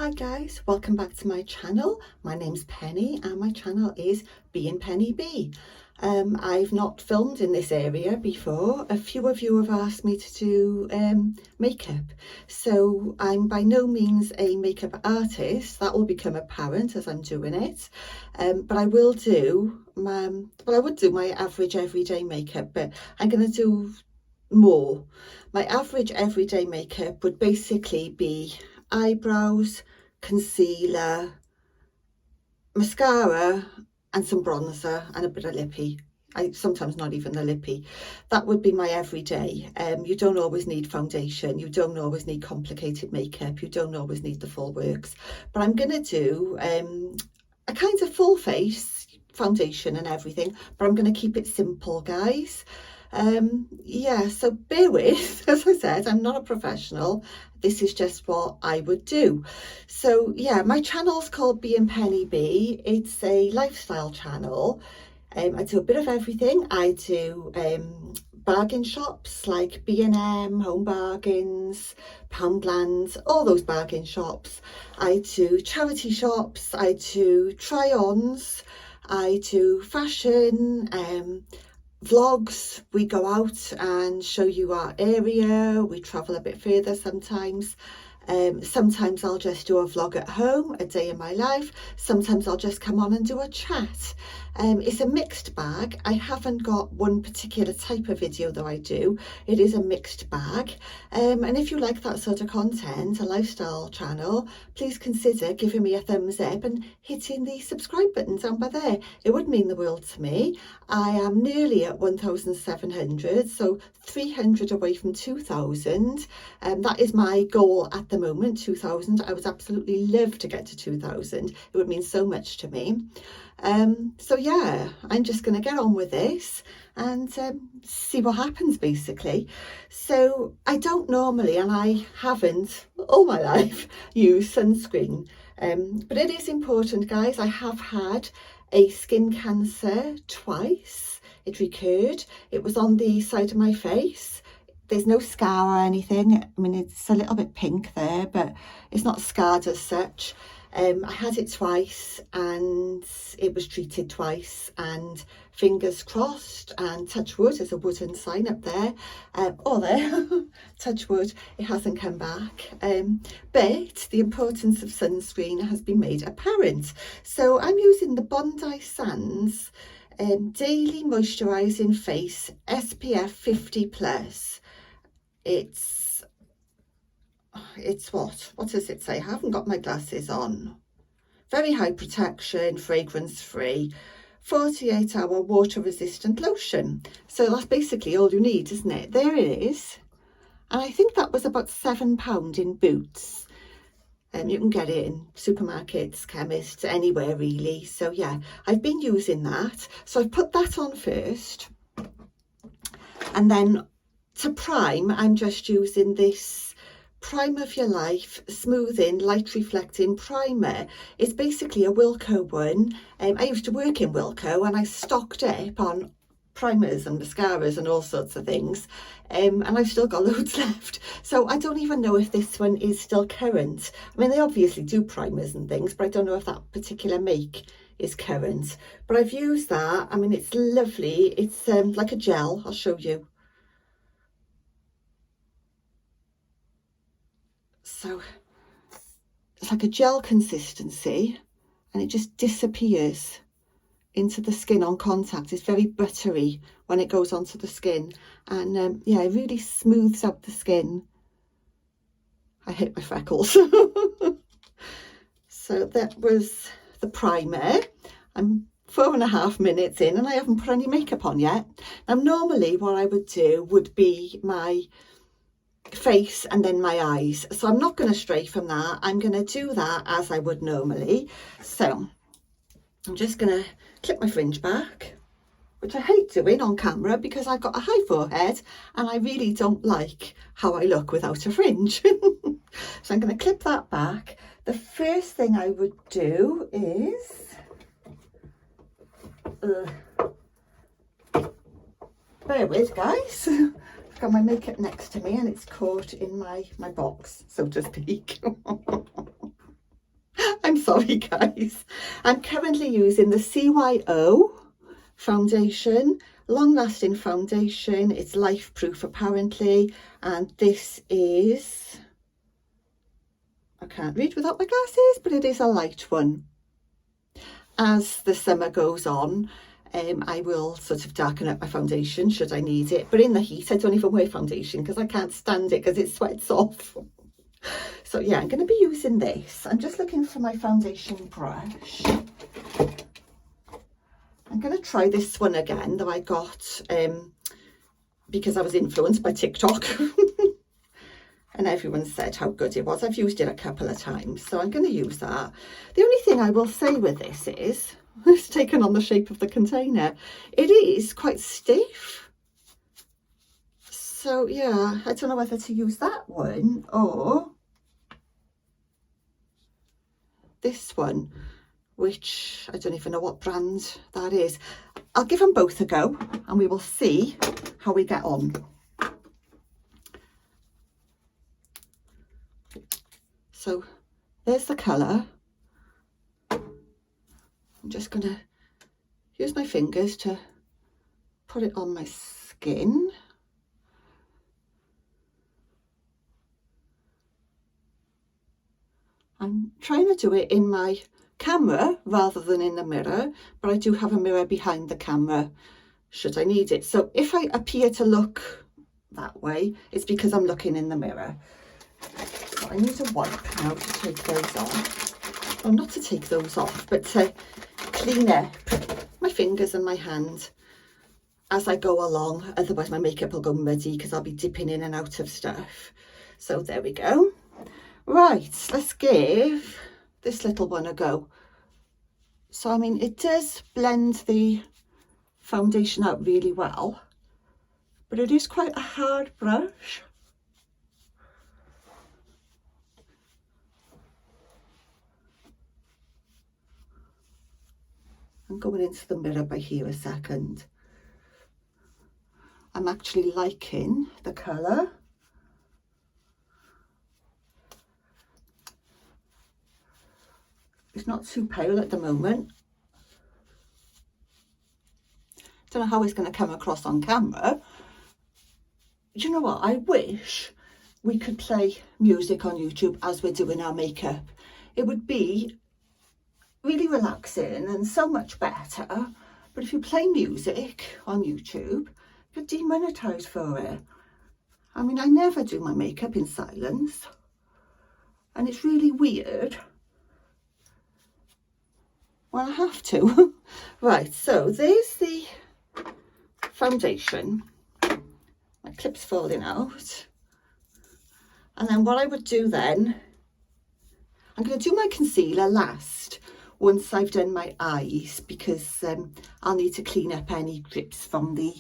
Hi guys, welcome back to my channel. My name's Penny and my channel is Being Penny B. I've not filmed in this area before. A few of you have asked me to do makeup, so I'm by no means a makeup artist. That will become apparent as I'm doing it, but I would do my average everyday makeup, but I'm going to do more. My average everyday makeup would basically be eyebrows, concealer, mascara and some bronzer and a bit of lippy. Sometimes not even the lippy. That would be my everyday. You don't always need foundation, you don't always need complicated makeup, you don't always need the full works, but I'm going to do a kind of full face foundation and everything, but I'm going to keep it simple, guys. Yeah, so bear with. As I said, I'm not a professional. This is just what I would do. So yeah, my channel's called Being Penny B. It's a lifestyle channel. I do a bit of everything. I do bargain shops like B&M, Home Bargains, Poundland, all those bargain shops. I do charity shops, I do try-ons, I do fashion, vlogs. We go out and show you our area, we travel a bit further sometimes. Sometimes I'll just do a vlog at home, a day in my life. Sometimes I'll just come on and do a chat. It's a mixed bag. I haven't got one particular type of video that I do. It is a mixed bag. And if you like that sort of content, a lifestyle channel, please consider giving me a thumbs up and hitting the subscribe button down by there. It would mean the world to me. I am nearly at 1,700, so 300 away from 2,000. That is my goal at the moment, 2,000. I would absolutely love to get to 2,000. It would mean so much to me. So yeah, I'm just going to get on with this and see what happens basically. So I don't normally, and I haven't all my life, use sunscreen, but it is important, guys. I have had a skin cancer twice. It recurred. It was on the side of my face. There's no scar or anything. I mean, it's a little bit pink there, but it's not scarred as such. I had it twice and it was treated twice, and fingers crossed and touch wood, there's a wooden sign up there, or there, touch wood, it hasn't come back. But the importance of sunscreen has been made apparent. So I'm using the Bondi Sands Daily Moisturising Face SPF 50+. It's what does it say? I haven't got my glasses on. Very high protection, fragrance free, 48-hour water resistant lotion. So that's basically all you need, isn't it? There it is. And I think that was about £7 in Boots. You can get it in supermarkets, chemists, anywhere really. So yeah, I've been using that. So I've put that on first, and then to prime, I'm just using this Prime of Your Life Smoothing Light Reflecting Primer. It's basically a Wilko one. I used to work in Wilko and I stocked up on primers and mascaras and all sorts of things, and I've still got loads left. So I don't even know if this one is still current. I mean, they obviously do primers and things, but I don't know if that particular make is current. But I've used that. I mean, it's lovely. It's like a gel. I'll show you. So it's like a gel consistency and it just disappears into the skin on contact. It's very buttery when it goes onto the skin, and yeah, it really smooths out the skin. I hate my freckles. So that was the primer. I'm 4.5 minutes in and I haven't put any makeup on yet. Now normally what I would do would be my face and then my eyes, so I'm not going to stray from that. I'm going to do that as I would normally. So I'm just going to clip my fringe back, which I hate doing on camera because I've got a high forehead and I really don't like how I look without a fringe. So I'm going to clip that back. The first thing I would do is bear with, guys. I've got my makeup next to me and it's caught in my box, so to speak. sorry guys. I'm currently using the CYO foundation, long-lasting foundation. It's life proof apparently, and this is, I can't read without my glasses, but it is a light one. As the summer goes on, I will sort of darken up my foundation should I need it, but in the heat I don't even wear foundation because I can't stand it because it sweats off. So yeah, I'm going to be using this. I'm just looking for my foundation brush. I'm going to try this one again that I got because I was influenced by TikTok and everyone said how good it was. I've used it a couple of times, so I'm going to use that. The only thing I will say with this is it's taken on the shape of the container. It is quite stiff. So yeah, I don't know whether to use that one or this one, which I don't even know what brand that is. I'll give them both a go and we will see how we get on. So there's the colour. I'm just going to use my fingers to put it on my skin. I'm trying to do it in my camera rather than in the mirror, but I do have a mirror behind the camera should I need it. So if I appear to look that way, it's because I'm looking in the mirror. So I need a wipe now to take those off. Well, not to take those off, but to clean up my fingers and my hand as I go along. Otherwise my makeup will go muddy because I'll be dipping in and out of stuff. So there we go. Right, let's give this little one a go. So I mean, it does blend the foundation out really well, but it is quite a hard brush. I'm going into the mirror by here a second. I'm actually liking the colour. It's not too pale at the moment. Don't know how it's going to come across on camera. Do you know what? I wish we could play music on YouTube as we're doing our makeup. It would be really relaxing and so much better. But if you play music on YouTube, you're demonetized for it. I mean, I never do my makeup in silence, and it's really weird. Well, I have to. Right, so there's the foundation. My clip's falling out. And then what I would do then, I'm going to do my concealer last once I've done my eyes, because I'll need to clean up any drips from the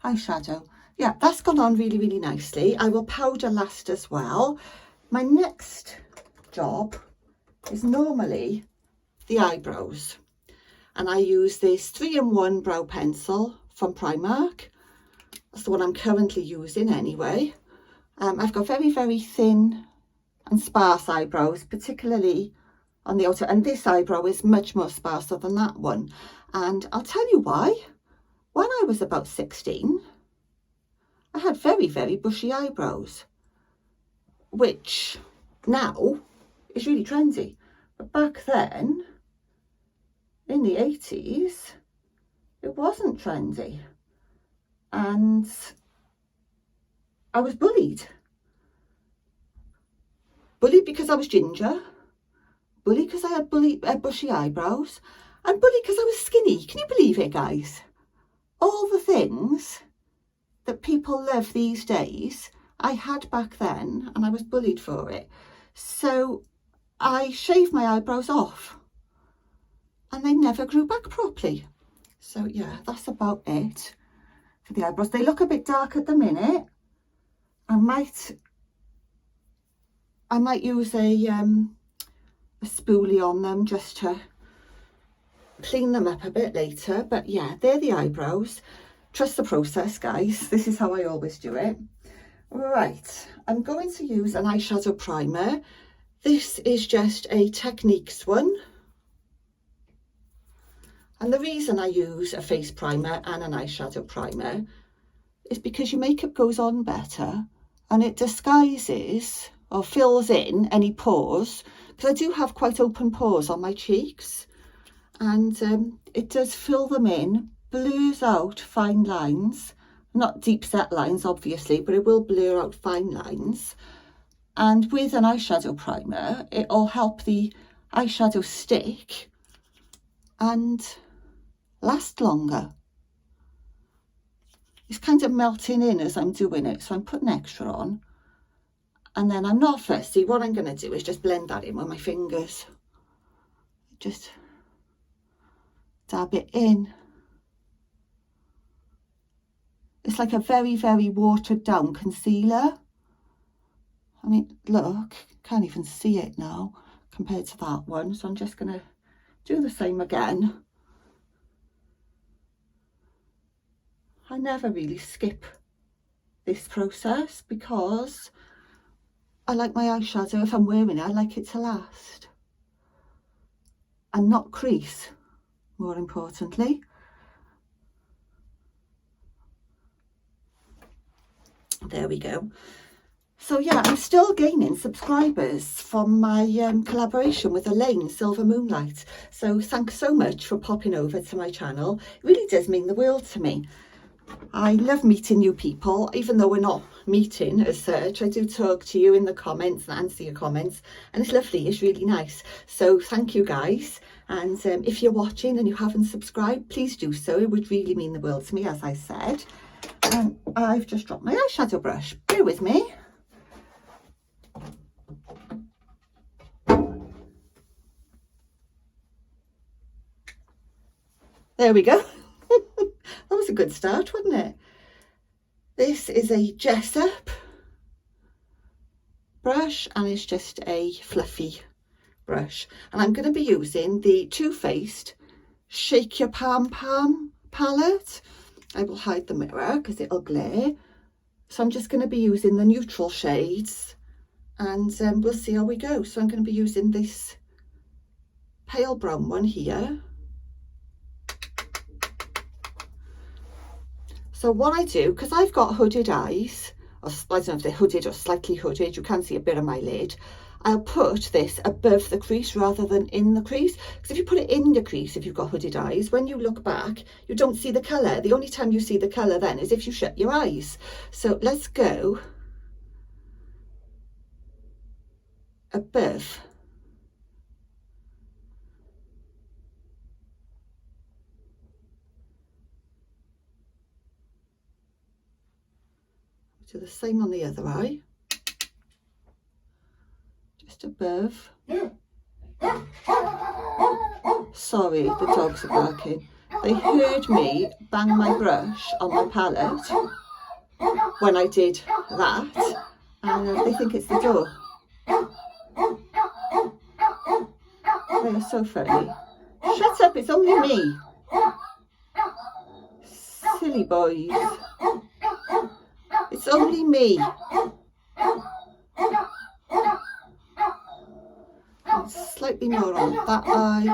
eyeshadow. Yeah, that's gone on really, really nicely. I will powder last as well. My next job is normally the eyebrows, and I use this 3-in-1 brow pencil from Primark. That's the one I'm currently using anyway. I've got very, very thin and sparse eyebrows, particularly on the outer, and this eyebrow is much more sparser than that one. And I'll tell you why. When I was about 16, I had very, very bushy eyebrows, which now is really trendy. But back then, in the 80s, it wasn't trendy. And I was bullied. Bullied because I was ginger. Bullied because I had bushy eyebrows. And bullied because I was skinny. Can you believe it, guys? All the things that people love these days, I had back then, and I was bullied for it. So I shaved my eyebrows off, and they never grew back properly. So yeah, that's about it for the eyebrows. They look a bit dark at the minute. I might use a spoolie on them just to clean them up a bit later. But yeah, they're the eyebrows. Trust the process, guys. This is how I always do it. Right, I'm going to use an eyeshadow primer. This is just a Techniques one. And the reason I use a face primer and an eyeshadow primer is because your makeup goes on better and it disguises or fills in any pores, because I do have quite open pores on my cheeks, and it does fill them in, blurs out fine lines, not deep set lines obviously, but it will blur out fine lines. And with an eyeshadow primer, it'll help the eyeshadow stick and last longer. It's kind of melting in as I'm doing it, so I'm putting extra on, and then I'm not fussy. What I'm going to do is just blend that in with my fingers, just dab it in. It's like a very, very watered down concealer. I mean, look, can't even see it now compared to that one, so I'm just going to do the same again. I never really skip this process because I like my eyeshadow, if I'm wearing it, I like it to last and not crease, more importantly. There we go. So yeah, I'm still gaining subscribers from my collaboration with Elaine, Silver Moonlight. So thanks so much for popping over to my channel. It really does mean the world to me. I love meeting new people, even though we're not meeting as such. I do talk to you in the comments and answer your comments, and it's lovely, it's really nice. So thank you guys, and if you're watching and you haven't subscribed, please do so. It would really mean the world to me, as I said. And I've just dropped my eyeshadow brush, bear with me. There we go. That was a good start, wasn't it? This is a Jessup brush, and it's just a fluffy brush. And I'm going to be using the Too Faced Shake Your Palm palette. I will hide the mirror because it'll glare. So I'm just going to be using the neutral shades, and we'll see how we go. So I'm going to be using this pale brown one here. So what I do, because I've got hooded eyes, or I don't know if they're hooded or slightly hooded, you can see a bit of my lid, I'll put this above the crease rather than in the crease. Because if you put it in the crease, if you've got hooded eyes, when you look back, you don't see the colour. The only time you see the colour then is if you shut your eyes. So let's go above. Do the same on the other eye, just above. Sorry, the dogs are barking. They heard me bang my brush on my palette when I did that, and they think it's the door. They are so funny. Shut up, it's only me. Silly boys. It's only me. And slightly more on that eye.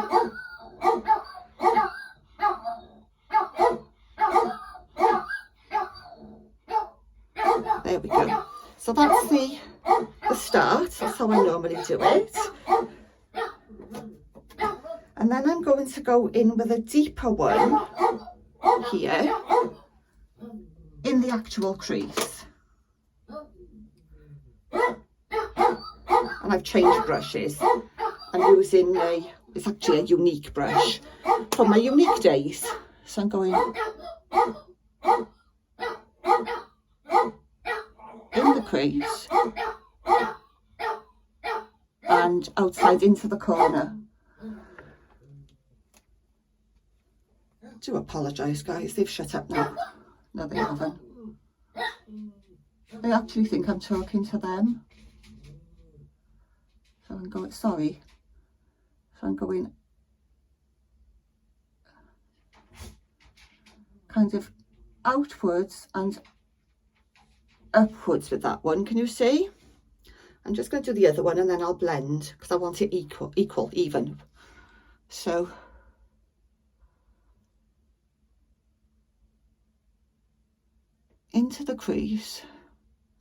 There we go. So that's the start. That's how I normally do it. And then I'm going to go in with a deeper one here in the actual crease. And I've changed brushes. I'm using it's actually a unique brush from my unique days. So I'm going in the crease and outside into the corner. I do apologise guys, they've shut up now. No, they haven't. They actually think I'm talking to them. So I'm going, sorry. So I'm going kind of outwards and upwards with that one. Can you see? I'm just going to do the other one and then I'll blend because I want it even. So into the crease,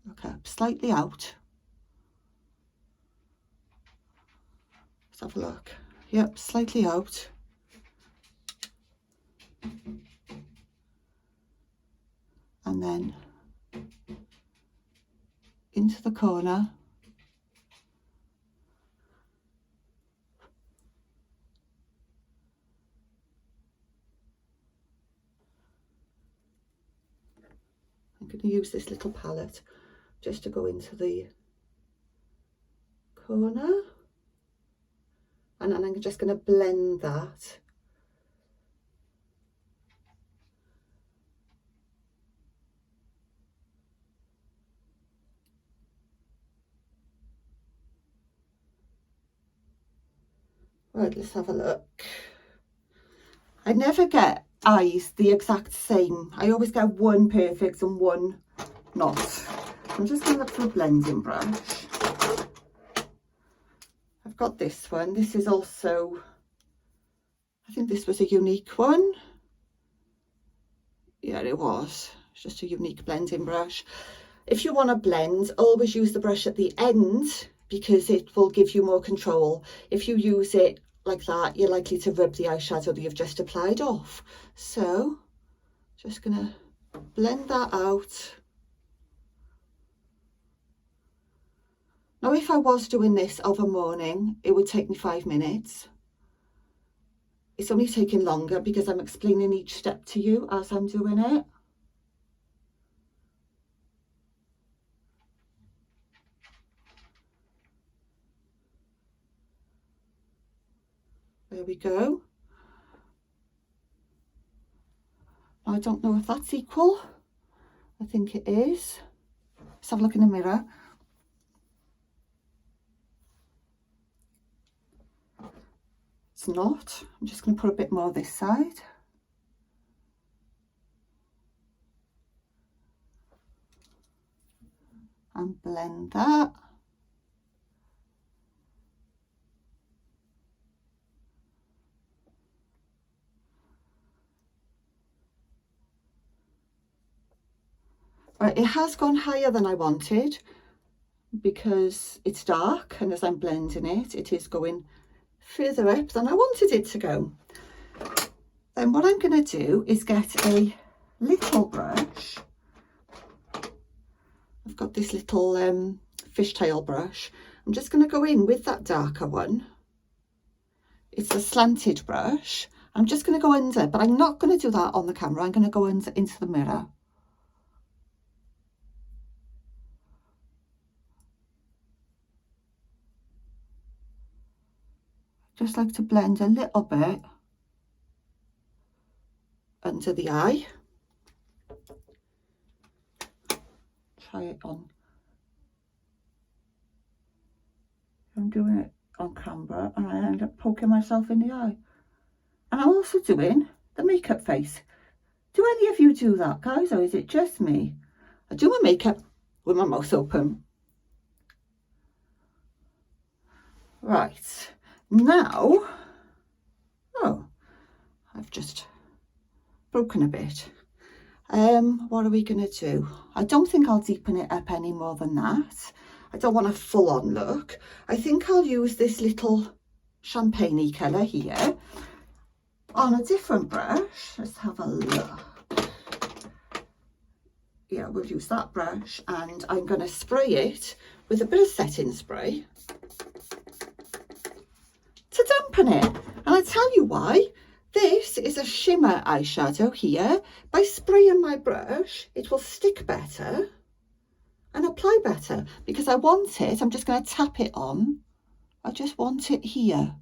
look up, slightly out. Let's have a look. Yep, slightly out. And then into the corner. I'm going to use this little palette just to go into the corner. And then I'm just going to blend that. Right, let's have a look. I never get eyes the exact same. I always get one perfect and one not. I'm just going to look for a blending brush. I've got this one. This is also, I think this was a unique one. Yeah, it was. It's just a unique blending brush. If you want to blend, always use the brush at the end because it will give you more control. If you use it like that, you're likely to rub the eyeshadow that you've just applied off. So, just going to blend that out. Now, if I was doing this of a morning, it would take me 5 minutes. It's only taking longer because I'm explaining each step to you as I'm doing it. There we go. I don't know if that's equal. I think it is. Let's have a look in the mirror. It's not. I'm just going to put a bit more this side. And blend that. Right, it has gone higher than I wanted because it's dark, and as I'm blending it, it is going further up than I wanted it to go. Then what I'm going to do is get a little brush. I've got this little fishtail brush. I'm just going to go in with that darker one. It's a slanted brush. I'm just going to go under, but I'm not going to do that on the camera. I'm going to go under into the mirror. Just like to blend a little bit under the eye. Try it on. I'm doing it on camera and I end up poking myself in the eye. And I'm also doing the makeup face. Do any of you do that, guys, or is it just me? I do my makeup with my mouth open. Right, now, oh, I've just broken a bit. What are we going to do? I don't think I'll deepen it up any more than that. I don't want a full-on look. I think I'll use this little champagne-y colour here on a different brush. Let's have a look. Yeah, we'll use that brush, and I'm going to spray it with a bit of setting spray to dampen it. And I tell you why. This is a shimmer eyeshadow here. By spraying my brush, it will stick better and apply better because I want it. I'm just going to tap it on. I just want it here.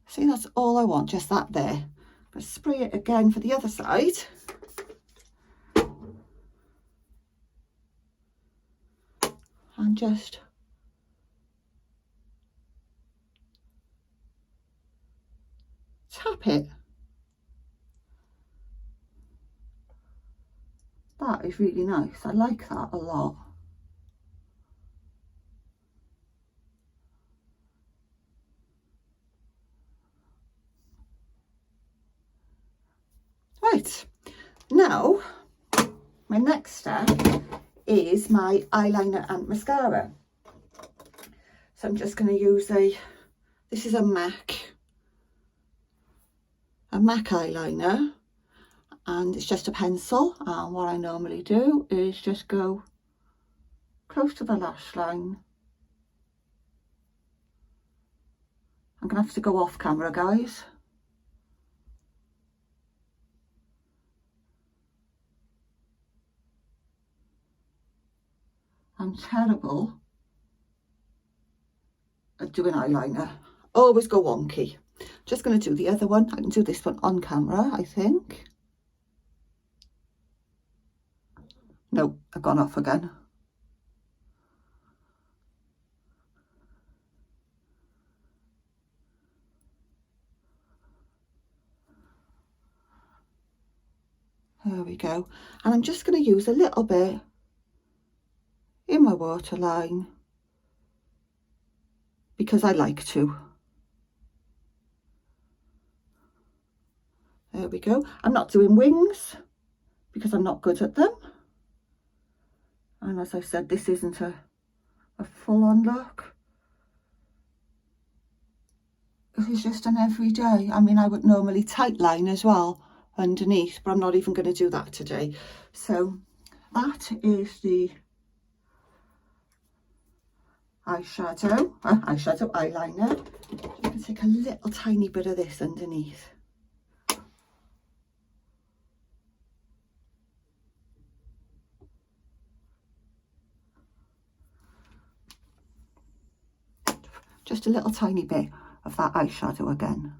See, that's all I want, just that there. I'm going to spray it again for the other side. And just tap it. That is really nice. I like that a lot. Right, now my next step is my eyeliner and mascara. So I'm just going to use this is a MAC eyeliner, and it's just a pencil, and what I normally do is just go close to the lash line. I'm going to have to go off camera, guys. I'm terrible at doing eyeliner. Always go wonky. Just going to do the other one. I can do this one on camera, I think. No, I've gone off again. There we go. And I'm just going to use a little bit in my waterline because I like to. There we go. I'm not doing wings because I'm not good at them. And as I said, this isn't a full-on look. This is just an everyday. I mean, I would normally tightline as well underneath, but I'm not even going to do that today. So that is the eyeliner. I'm going to take a little tiny bit of this underneath. Just a little tiny bit of that eyeshadow again.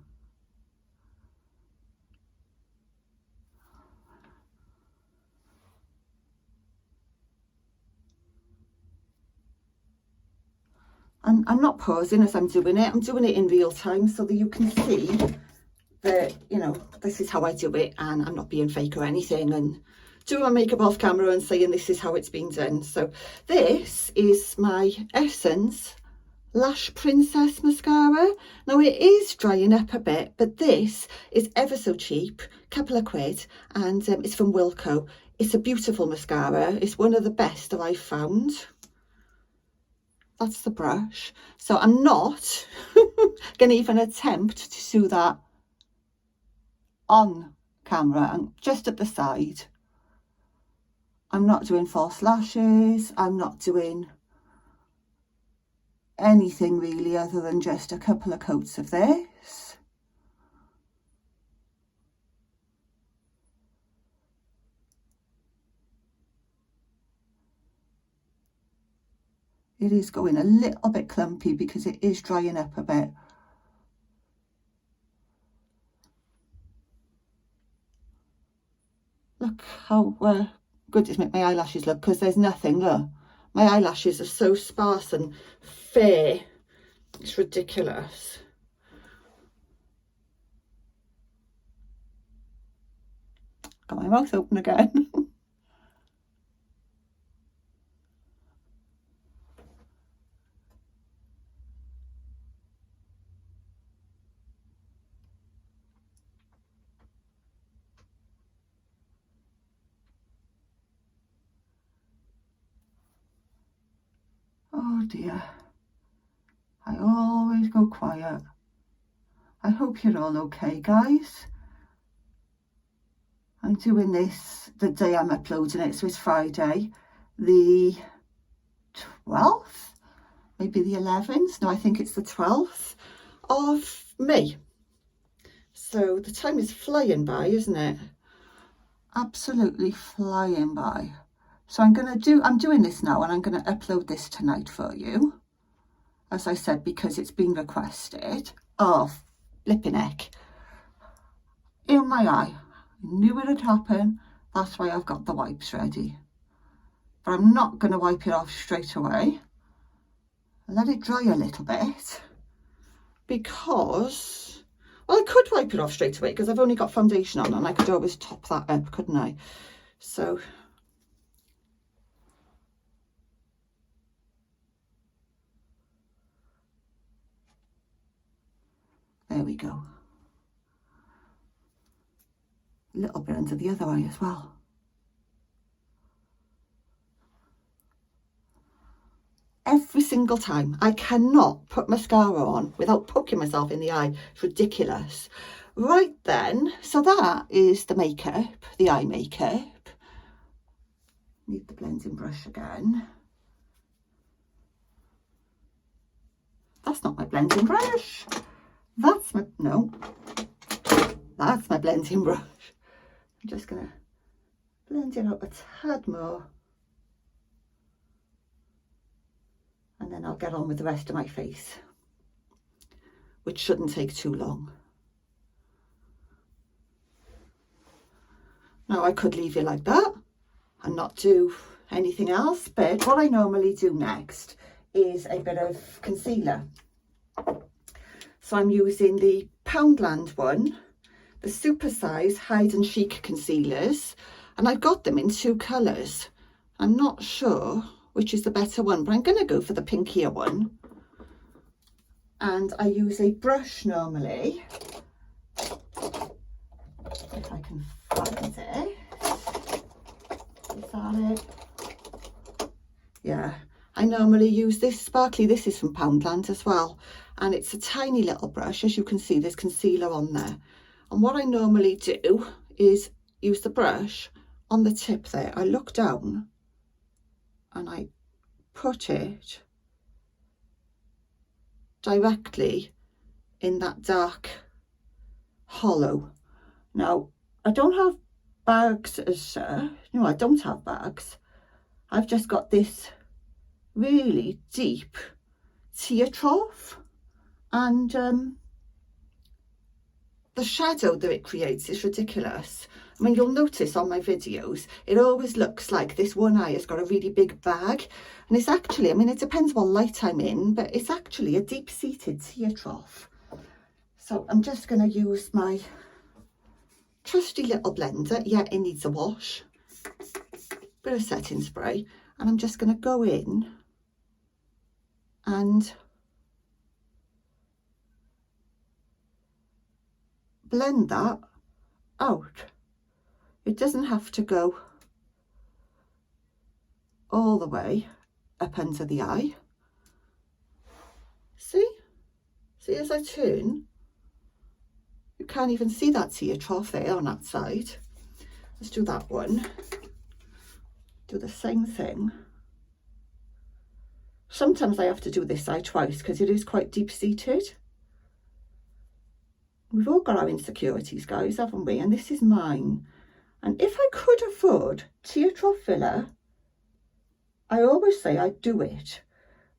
And I'm not pausing as I'm doing it. I'm doing it in real time so that you can see that, you know, this is how I do it, and I'm not being fake or anything and doing my makeup off camera and saying this is how it's been done. So this is my Essence Lash Princess mascara. Now it is drying up a bit, but this is ever so cheap, couple of quid, and it's from Wilko. It's a beautiful mascara. It's one of the best that I've found. That's the brush. So I'm not going to even attempt to do that on camera. I'm just at the side. I'm not doing false lashes. I'm not doing anything really other than just a couple of coats of this. It is going a little bit clumpy because it is drying up a bit. Look how good it's made my eyelashes look, because there's nothing, look. My eyelashes are so sparse and fair. It's ridiculous. Got my mouth open again. Oh dear. I always go quiet. I hope you're all okay, guys. I'm doing this the day I'm uploading it, so it's Friday, the 12th, maybe the 11th. No, I think it's the 12th of May. So the time is flying by, isn't it? Absolutely flying by. So I'm doing this now, and I'm going to upload this tonight for you, as I said, because it's been requested. Oh, flipping heck. In my eye. I knew it would happen. That's why I've got the wipes ready. But I'm not going to wipe it off straight away. Let it dry a little bit, because, well, I could wipe it off straight away because I've only got foundation on, and I could always top that up, couldn't I? So There we go. A little bit under the other eye as well. Every single time. I cannot put mascara on without poking myself in the eye. It's ridiculous. Right then, so that is the makeup, the eye makeup. Need the blending brush again. That's not my blending brush. That's my, no, that's my blending brush. I'm just gonna blend it out a tad more. And then I'll get on with the rest of my face, which shouldn't take too long. Now I could leave it like that and not do anything else, but what I normally do next is a bit of concealer. So I'm using the Poundland one, the super size hide and chic concealers, and I've got them in 2 colours. I'm not sure which is the better one, but I'm going to go for the pinkier one. And I use a brush normally, if I can find it. Is that it? Yeah, I normally use this sparkly, this is from Poundland as well, and it's a tiny little brush. As you can see, there's concealer on there, and what I normally do is use the brush on the tip there. I look down and I put it directly in that dark hollow. Now, I don't have bags as such. No, I don't have bags. I've just got this really deep tear trough, and the shadow that it creates is ridiculous. I mean, you'll notice on my videos, it always looks like this one eye has got a really big bag. And it's actually, I mean, it depends what light I'm in, but it's actually a deep-seated tear trough. So I'm just going to use my trusty little blender. Yeah, it needs a wash. Bit of setting spray. And I'm just going to go in and blend that out. It doesn't have to go all the way up under the eye. See as I turn, you can't even see that tear trough there on that side. Let's do that one. Do the same thing. Sometimes I have to do this eye twice because it is quite deep-seated. We've all got our insecurities, guys, haven't we? And this is mine. And if I could afford tear trough filler, I always say I'd do it.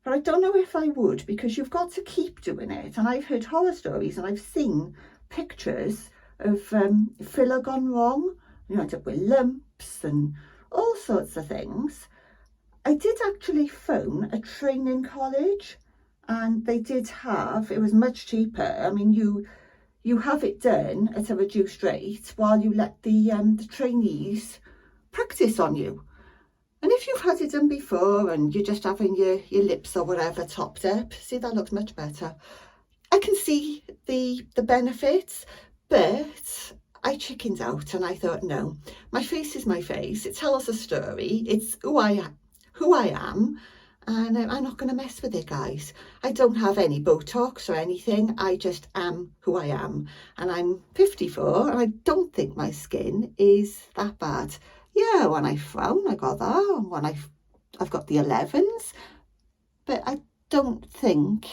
But I don't know if I would, because you've got to keep doing it. And I've heard horror stories and I've seen pictures of filler gone wrong. You know, with lumps and all sorts of things. I did actually phone a training college, and they did have, it was much cheaper. I mean, you have it done at a reduced rate while you let the trainees practice on you. And if you've had it done before and you're just having your lips or whatever topped up, see, that looks much better. I can see the benefits, but I chickened out and I thought, no, my face is my face. It tells a story. It's who I am, and I'm not going to mess with it, guys. I don't have any Botox or anything. I just am who I am, and I'm 54, and I don't think my skin is that bad. Yeah, when I frown, I got that, and when I've got the 11s, but I don't think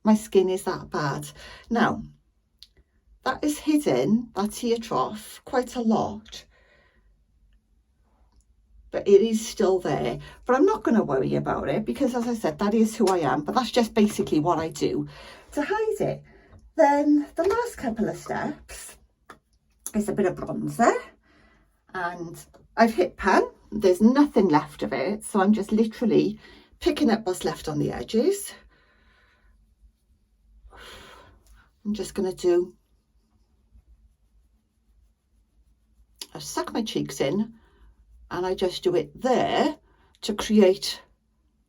my skin is that bad. Now, that is hidden, that tear trough, quite a lot. But it is still there. But I'm not going to worry about it because, as I said, that is who I am. But that's just basically what I do to hide it. Then the last couple of steps is a bit of bronzer. And I've hit pan. There's nothing left of it. So I'm just literally picking up what's left on the edges. I'm just going to do... I suck my cheeks in. And I just do it there to create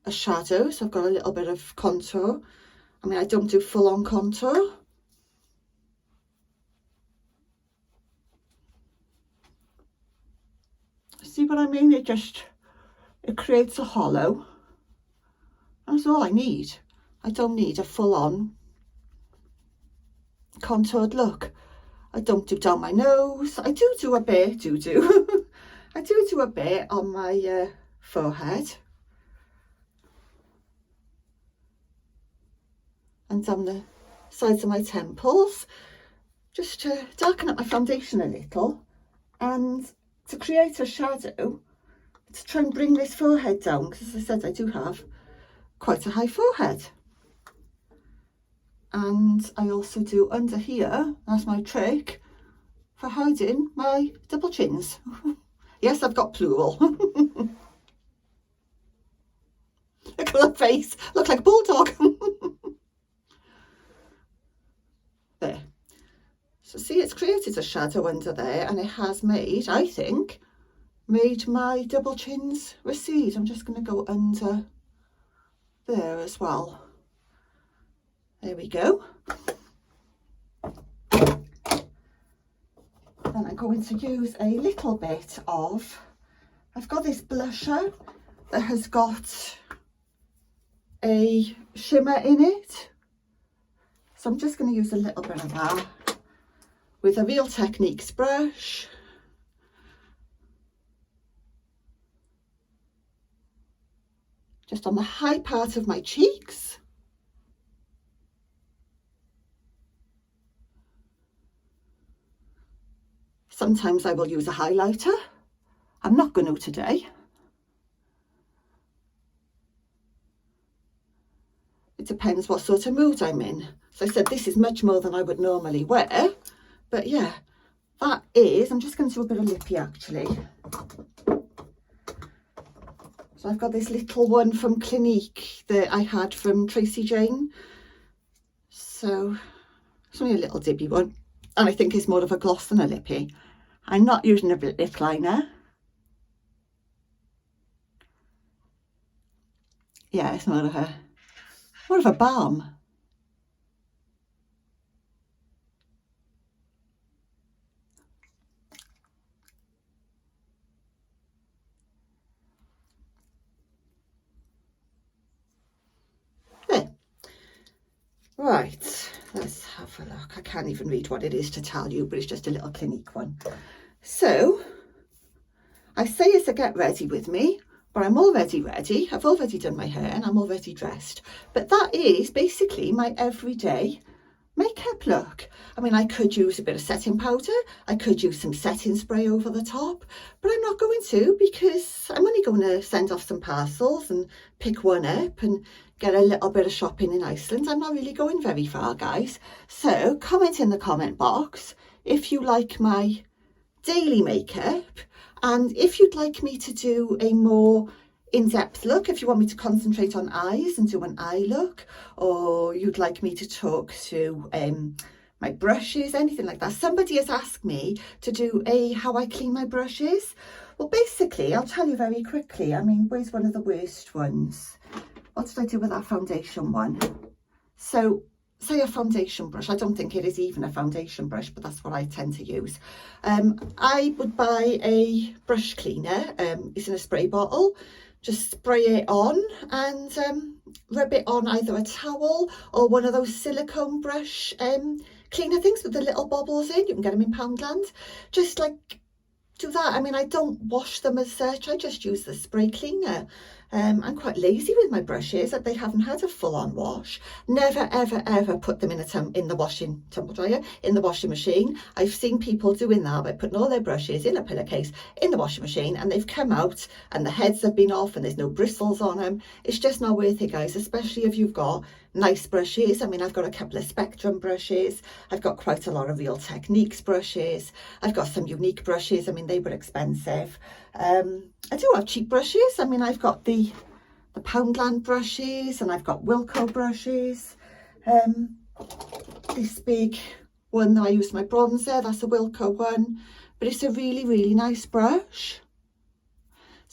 a shadow. So I've got a little bit of contour. I mean, I don't do full on contour. what I mean? It creates a hollow. That's all I need. I don't need a full-on contoured look. I don't do down my nose. I do a bit, I do a bit on my forehead. And down the sides of my temples, just to darken up my foundation a little and to create a shadow, to try and bring this forehead down, because as I said, I do have quite a high forehead. And I also do under here, that's my trick for hiding my double chins. Yes, I've got plural. Look at that face, look like a bulldog. There. So see, it's created a shadow under there, and it has made, I think, made my double chins recede. I'm just going to go under there as well. There we go. And I'm going to use a little bit of, I've got this blusher that has got a shimmer in it. So I'm just going to use a little bit of that with a Real Techniques brush. Just on the high part of my cheeks. Sometimes I will use a highlighter. I'm not going to today. It depends what sort of mood I'm in. So I said this is much more than I would normally wear. But yeah, that is, I'm just going to do a bit of lippy actually. So I've got this little one from Clinique that I had from Tracy Jane. So it's only a little dibby one. And I think it's more of a gloss than a lippy. I'm not using a lip liner. Yeah, it's more of a balm. There. Right, let's have a look. I can't even read what it is to tell you, but it's just a little Clinique one. So, I say it's a get ready with me, but I'm already ready. I've already done my hair and I'm already dressed. But that is basically my everyday makeup look. I mean, I could use a bit of setting powder. I could use some setting spray over the top, but I'm not going to because I'm only going to send off some parcels and pick one up and get a little bit of shopping in Iceland. I'm not really going very far, guys. So comment in the comment box if you like my daily makeup, and if you'd like me to do a more in-depth look, if you want me to concentrate on eyes and do an eye look, or you'd like me to talk to my brushes, anything like that. Somebody has asked me to do a how I clean my brushes. Well, basically, I'll tell you very quickly. I mean, where's one of the worst ones? What did I do with that foundation one? So say a foundation brush. I don't think it is even a foundation brush, but that's what I tend to use. I would buy a brush cleaner. It's in a spray bottle. Just spray it on and rub it on either a towel or one of those silicone brush cleaner things with the little bobbles in. You can get them in Poundland. Just like do that. I mean, I don't wash them as such. I just use the spray cleaner. I'm quite lazy with my brushes, that they haven't had a full-on wash. Never, ever, ever put them in the washing tumble dryer, in the washing machine. I've seen people doing that by putting all their brushes in a pillowcase in the washing machine, and they've come out and the heads have been off and there's no bristles on them. It's just not worth it, guys, especially if you've got nice brushes. I mean, I've got a couple of Spectrum brushes. I've got quite a lot of Real Techniques brushes. I've got some unique brushes. I mean, they were expensive. I do have cheap brushes. I mean, I've got the Poundland brushes and I've got Wilko brushes. This big one that I use my bronzer, that's a Wilko one, but it's a really, really nice brush.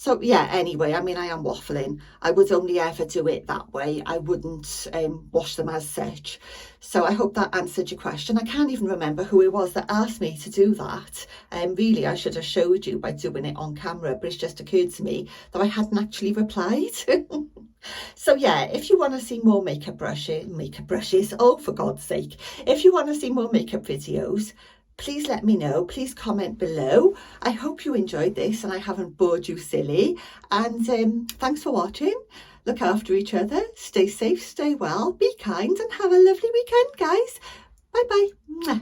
So yeah, anyway, I mean, I am waffling. I would only ever do it that way. I wouldn't wash them as such. So I hope that answered your question. I can't even remember who it was that asked me to do that. Really, I should have showed you by doing it on camera, but it's just occurred to me that I hadn't actually replied. So yeah, if you want to see more makeup brushes, oh, for God's sake, if you want to see more makeup videos, please let me know. Please comment below. I hope you enjoyed this and I haven't bored you silly. And thanks for watching. Look after each other. Stay safe, stay well, be kind, and have a lovely weekend, guys. Bye bye.